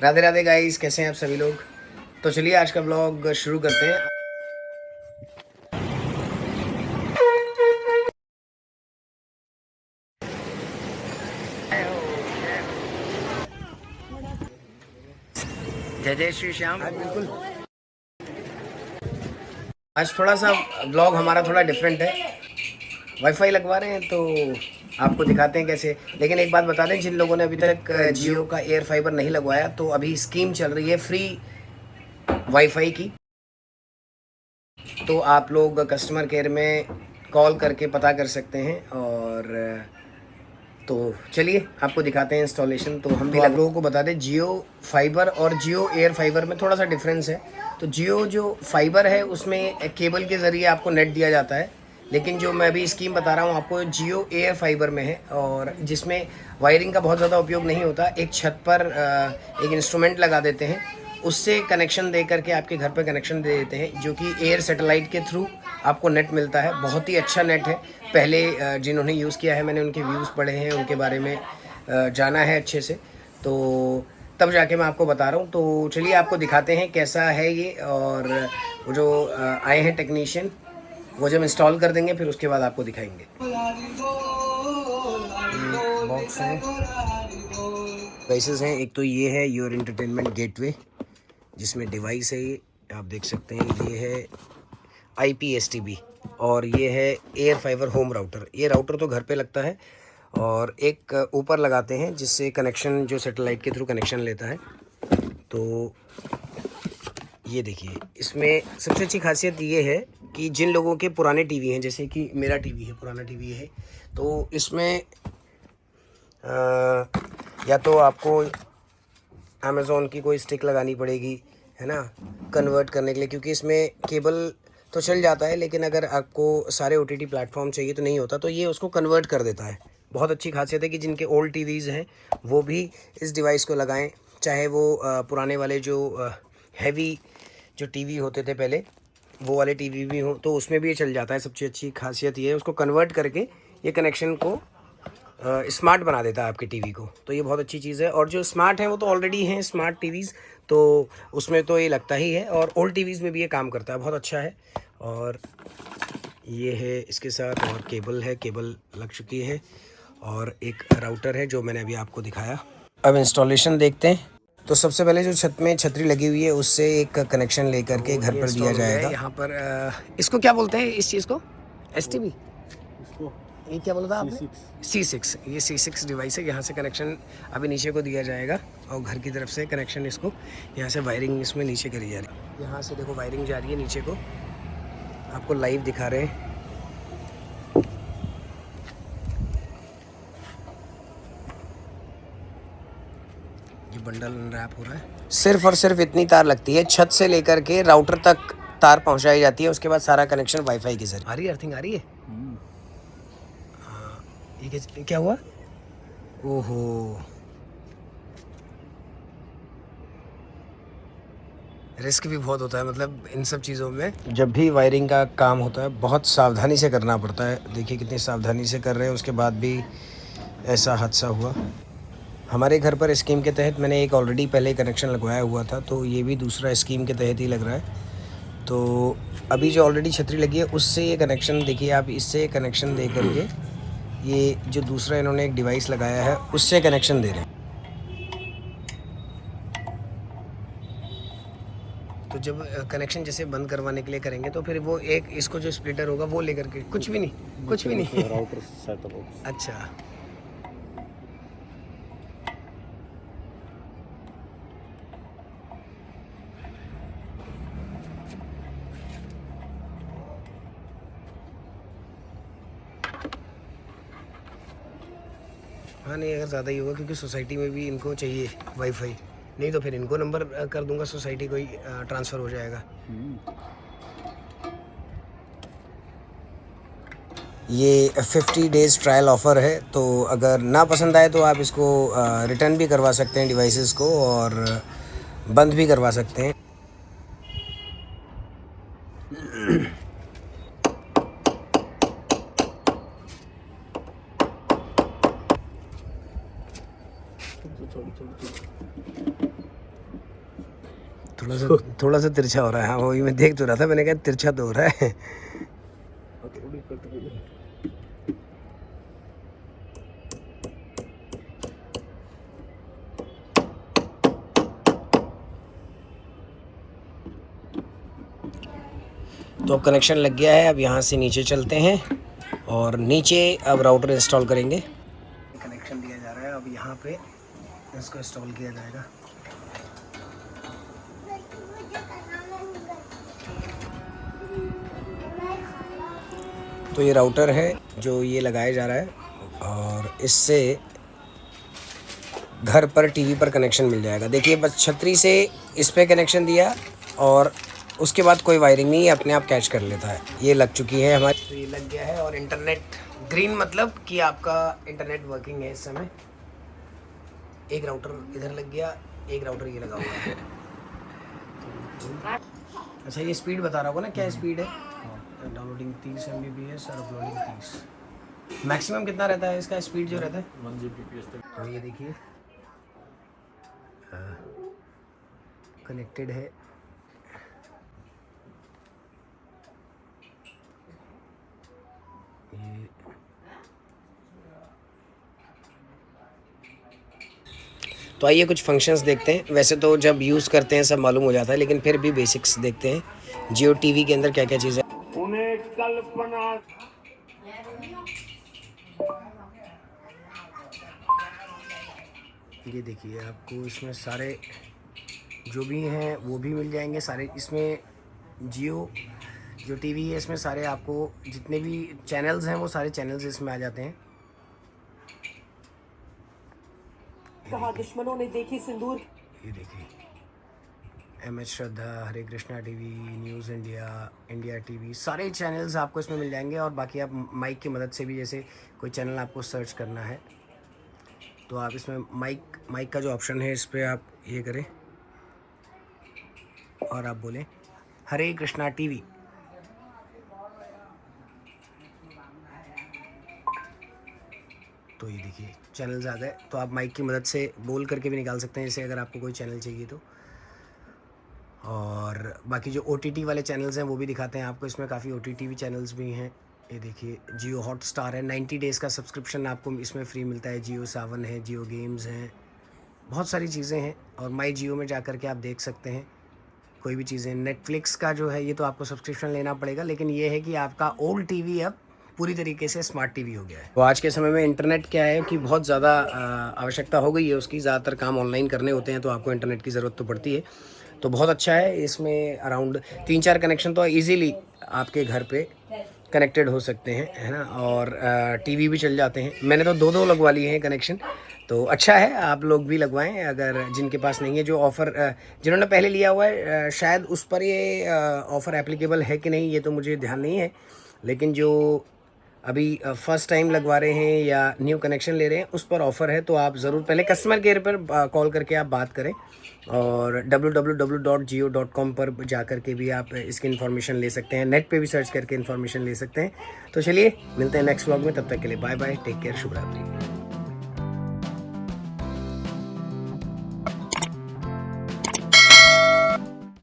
Radhe Radhe guys, कैसे हैं आप सभी लोग। तो चलिए आज का ब्लॉग शुरू करते हैं। जय जय श्री श्याम। बिल्कुल, आज थोड़ा सा ब्लॉग हमारा थोड़ा डिफरेंट है। वाईफाई लगवा रहे हैं तो आपको दिखाते हैं कैसे। लेकिन एक बात बता दें, जिन लोगों ने अभी तक जियो का एयर फाइबर नहीं लगवाया, तो अभी स्कीम चल रही है फ्री वाईफाई की। तो आप लोग कस्टमर केयर में कॉल करके पता कर सकते हैं। और तो चलिए आपको दिखाते हैं इंस्टॉलेशन। तो हम भी आप लोगों को बता दें, जियो फाइबर और जियो एयर फाइबर में थोड़ा सा डिफरेंस है। तो जियो जो फाइबर है उसमें केबल के ज़रिए आपको नेट दिया जाता है, लेकिन जो मैं अभी स्कीम बता रहा हूँ आपको जियो एयर फाइबर में है, और जिसमें वायरिंग का बहुत ज़्यादा उपयोग नहीं होता। एक छत पर एक इंस्ट्रूमेंट लगा देते हैं, उससे कनेक्शन दे करके आपके घर पर कनेक्शन दे देते हैं, जो कि एयर सैटेलाइट के थ्रू आपको नेट मिलता है। बहुत ही अच्छा नेट है। पहले जिन्होंने यूज़ किया है, मैंने उनके व्यूज़ पढ़े हैं, उनके बारे में जाना है अच्छे से, तो तब जाके मैं आपको बता रहा हूँ। तो चलिए आपको दिखाते हैं कैसा है ये। और वो जो आए हैं टेक्नीशियन, वो जब इंस्टॉल कर देंगे फिर उसके बाद आपको दिखाएंगे। बॉक्स है, डिवाइसेस हैं। एक तो ये है योर एंटरटेनमेंट गेटवे, जिसमें डिवाइस है ये आप देख सकते हैं। ये है IPSTB, और ये है एयर फाइबर होम राउटर। ये राउटर तो घर पे लगता है, और एक ऊपर लगाते हैं जिससे कनेक्शन जो सैटेलाइट के थ्रू कनेक्शन लेता है। तो ये देखिए, इसमें सबसे अच्छी खासियत ये है कि जिन लोगों के पुराने टीवी हैं, जैसे कि मेरा टीवी है, पुराना टीवी है, तो इसमें या तो आपको अमेज़ॉन की कोई स्टिक लगानी पड़ेगी, है ना, कन्वर्ट करने के लिए, क्योंकि इसमें केबल तो चल जाता है, लेकिन अगर आपको सारे OTT प्लेटफॉर्म चाहिए तो नहीं होता, तो ये उसको कन्वर्ट कर देता है। बहुत अच्छी खासियत है कि जिनके ओल्ड टीवीज़ हैं वो भी इस डिवाइस को लगाएं, चाहे वो पुराने वाले जो हैवी जो टीवी होते थे पहले, वो वाले टीवी भी हों, तो उसमें भी ये चल जाता है। सबसे अच्छी खासियत ये है, उसको कन्वर्ट करके ये कनेक्शन को स्मार्ट बना देता है आपके टीवी को। तो ये बहुत अच्छी चीज़ है। और जो स्मार्ट हैं वो तो ऑलरेडी हैं स्मार्ट टीवीज़, तो उसमें तो ये लगता ही है, और ओल्ड टीवीज़ में भी ये काम करता है। बहुत अच्छा है। और ये है इसके साथ, और केबल है, केबल लग चुकी है, और एक राउटर है जो मैंने अभी आपको दिखाया। अब इंस्टॉलेशन देखते हैं। तो सबसे पहले जो छत में छतरी लगी हुई है उससे एक कनेक्शन लेकर के घर पर दिया जाएगा। यहाँ पर इसको क्या बोलते हैं, इस चीज़ को STB, ये क्या बोला था आपने? C6। ये C6 डिवाइस है। यहाँ से कनेक्शन अभी नीचे को दिया जाएगा, और घर की तरफ से कनेक्शन इसको यहाँ से वायरिंग इसमें नीचे करी जा रही है। यहाँ से देखो वायरिंग जा रही है नीचे को, आपको लाइव दिखा रहे हैं। ये बंडल अनरैप हो रहा है। सिर्फ और सिर्फ इतनी तार लगती है, छत से लेकर के राउटर तक तार पहुँचाई जाती है। उसके बाद सारा कनेक्शन वाईफाई के जरिए। आ रही है अर्थिंग, आ रही है। ये क्या हुआ? ओहो, रिस्क भी बहुत होता है। मतलब इन सब चीज़ों में जब भी वायरिंग का काम होता है बहुत सावधानी से करना पड़ता है। देखिए कितनी सावधानी से कर रहे हैं, उसके बाद भी ऐसा हादसा हुआ। हमारे घर पर स्कीम के तहत मैंने एक ऑलरेडी पहले कनेक्शन लगवाया हुआ था, तो ये भी दूसरा स्कीम के तहत ही लग रहा है। तो अभी जो ऑलरेडी छतरी लगी है उससे ये कनेक्शन, देखिए आप, इससे कनेक्शन दे करके ये जो दूसरा इन्होंने एक डिवाइस लगाया है उससे कनेक्शन दे रहे हैं। तो जब कनेक्शन जैसे बंद करवाने के लिए करेंगे तो फिर वो एक इसको जो स्प्लिटर होगा वो लेकर के, कुछ भी नहीं, कुछ भी नहीं। Router setup. अच्छा, हाँ नहीं, अगर ज़्यादा ही होगा, क्योंकि सोसाइटी में भी इनको चाहिए वाईफाई, नहीं तो फिर इनको नंबर कर दूंगा, सोसाइटी को ही ट्रांसफ़र हो जाएगा। ये 50 डेज़ ट्रायल ऑफ़र है, तो अगर ना पसंद आए तो आप इसको रिटर्न भी करवा सकते हैं डिवाइसेस को, और बंद भी करवा सकते हैं। थोड़ा सा तिरछा हो रहा है। हाँ वही मैं देख तो रहा था, मैंने कहा तिरछा तो हो रहा है। तो अब कनेक्शन लग गया है। अब यहाँ से नीचे चलते हैं और नीचे अब राउटर इंस्टॉल करेंगे। कनेक्शन दिया जा रहा है, अब यहाँ पे इसको इंस्टॉल किया जाएगा। तो ये राउटर है जो ये लगाया जा रहा है और इससे घर पर टीवी पर कनेक्शन मिल जाएगा। देखिए बस छतरी से इस पे कनेक्शन दिया और उसके बाद कोई वायरिंग नहीं है, अपने आप कैच कर लेता है। ये लग चुकी है हमारी, तो ये लग गया है। और इंटरनेट ग्रीन मतलब कि आपका इंटरनेट वर्किंग है इस समय। एक राउटर इधर लग गया, एक राउटर ये लगा हुआ है। अच्छा ये स्पीड बता रहा होगा ना, क्या स्पीड है? डाउनलोडिंग 30 Mbps और अपलोडिंग 30। मैक्सिमम कितना रहता है इसका स्पीड जो रहता है? 1 Gbps तक। तो ये देखिए कनेक्टेड है। ये तो आइए कुछ फंक्शंस देखते हैं। वैसे तो जब यूज़ करते हैं सब मालूम हो जाता है, लेकिन फिर भी बेसिक्स देखते हैं जियो टीवी के अंदर क्या क्या चीज़ है। उन्हें कल्पना ये देखिए आपको इसमें सारे जो भी हैं वो भी मिल जाएंगे सारे। इसमें जियो जो टीवी है इसमें सारे आपको जितने भी चैनल्स हैं वो सारे चैनल्स इसमें आ जाते हैं। कहा दुश्मनों ने देखी सिंदूर। ये देखिए MS Shraddha, Hare Krishna TV, news India, India TV, सारे चैनल्स आपको इसमें मिल जाएंगे। और बाकी आप माइक की मदद से भी, जैसे कोई चैनल आपको सर्च करना है तो आप इसमें माइक का जो ऑप्शन है इस पर आप ये करें और आप बोलें हरे कृष्णा टीवी। तो ये देखिए चैनल्स आ गए। तो आप माइक की मदद से बोल करके भी निकाल सकते हैं, जैसे अगर आपको कोई चैनल चाहिए तो। और बाकी जो OTT वाले चैनल्स हैं वो भी दिखाते हैं आपको। इसमें काफ़ी OTT भी चैनल्स भी हैं। ये देखिए जियो हॉटस्टार है, 90 डेज़ का सब्सक्रिप्शन आपको इसमें फ्री मिलता है। जियो सावन है, जियो गेम्स हैं, बहुत सारी चीज़ें हैं। और माई जियो में जा कर के आप देख सकते हैं कोई भी चीज़ें। नेटफ्लिक्स का जो है ये तो आपको सब्सक्रिप्शन लेना पड़ेगा, लेकिन ये है कि आपका ओल्ड टीवी अब पूरी तरीके से स्मार्ट टीवी हो गया है। तो आज के समय में इंटरनेट क्या है कि बहुत ज़्यादा आवश्यकता हो गई है उसकी। ज़्यादातर काम ऑनलाइन करने होते हैं तो आपको इंटरनेट की ज़रूरत तो पड़ती है। तो बहुत अच्छा है। इसमें अराउंड 3-4 कनेक्शन तो इजीली आपके घर पे कनेक्टेड हो सकते हैं, है ना। और टीवी भी चल जाते हैं। मैंने तो 2-2 लगवा लिए हैं कनेक्शन, तो अच्छा है आप लोग भी लगवाएं अगर जिनके पास नहीं है। जो ऑफ़र जिन्होंने पहले लिया हुआ है शायद उस पर ये ऑफ़र एप्लीकेबल है कि नहीं ये तो मुझे ध्यान नहीं है, लेकिन जो अभी फर्स्ट टाइम लगवा रहे हैं या न्यू कनेक्शन ले रहे हैं उस पर ऑफ़र है। तो आप ज़रूर पहले कस्टमर केयर पर कॉल करके आप बात करें और www.jio.com पर जा कर के भी आप इसकी इन्फॉर्मेशन ले सकते हैं। नेट पे भी सर्च करके इन्फॉर्मेशन ले सकते हैं। तो चलिए मिलते हैं नेक्स्ट व्लॉग में, तब तक के लिए बाय बाय, टेक केयर, शुभ रात्रि।